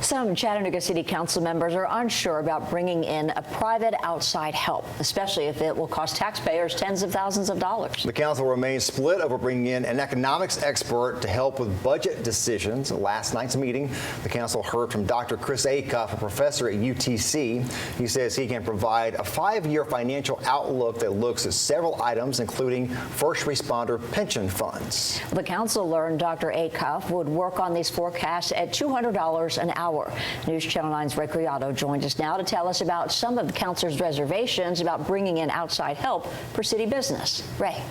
Some Chattanooga City Council members are unsure about bringing in a private outside help, especially if it will cost taxpayers tens of thousands of dollars. The council remains split over bringing in an economics expert to help with budget decisions. At last night's meeting, the council heard from Dr. Chris Acuff, a professor at UTC. He says he can provide a 5-year financial outlook that looks at several items, including first responder pension funds. The council learned Dr. Acuff would work on these forecasts at $200 an hour. News Channel 9's Ray Criado joins us now to tell us about some of the council's reservations about bringing in outside help for city business. Ray.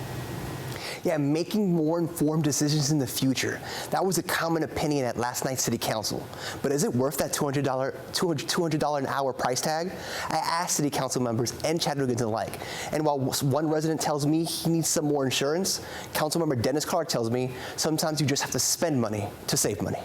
Yeah, making more informed decisions in the future. That was a common opinion at last night's city council. But is it worth that $200 an hour price tag? I asked city council members and Chattanoogans alike. And while one resident tells me he needs some more insurance, Councilmember Dennis Clark tells me sometimes you just have to spend money to save money.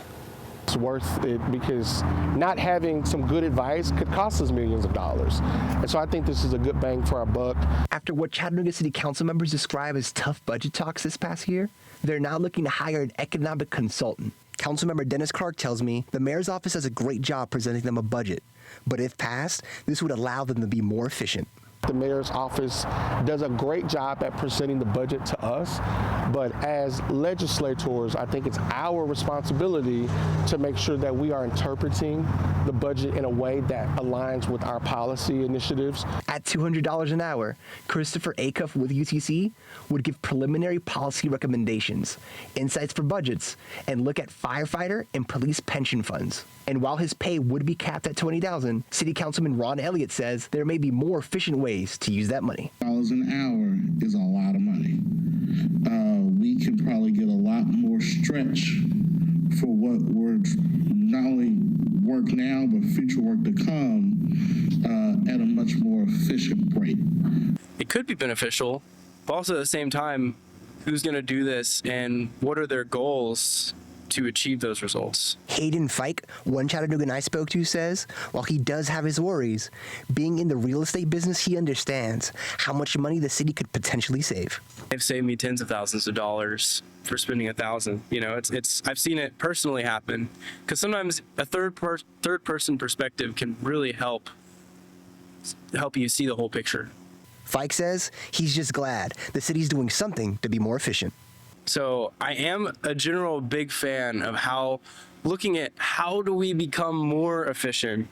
It's worth it because not having some good advice could cost us millions of dollars. And so I think this is a good bang for our buck. After what Chattanooga City Council members describe as tough budget talks this past year, they're now looking to hire an economic consultant. Councilmember Dennis Clark tells me the mayor's office does a great job presenting them a budget, but if passed, this would allow them to be more efficient. The mayor's office does a great job at presenting the budget to us, but as legislators, I think it's our responsibility to make sure that we are interpreting the budget in a way that aligns with our policy initiatives. At $200 an hour, Christopher Acuff with UTC would give preliminary policy recommendations, insights for budgets, and look at firefighter and police pension funds. And while his pay would be capped at $20,000, City Councilman Ron Elliott says there may be more efficient ways to use that money. $1 an hour is a lot of money. We could probably get a lot more stretch for what we're not only work now, but future work to come at a much more efficient rate. It could be beneficial, but also at the same time, who's going to do this and what are their goals to achieve those results? Hayden Fike, one Chattanoogan I spoke to, says while he does have his worries, being in the real estate business, he understands how much money the city could potentially save. They've saved me tens of thousands of dollars for spending $1,000. You know, I've seen it personally happen because sometimes a third person perspective can really help you see the whole picture. Fike says he's just glad the city's doing something to be more efficient. So I am a general big fan of looking at how do we become more efficient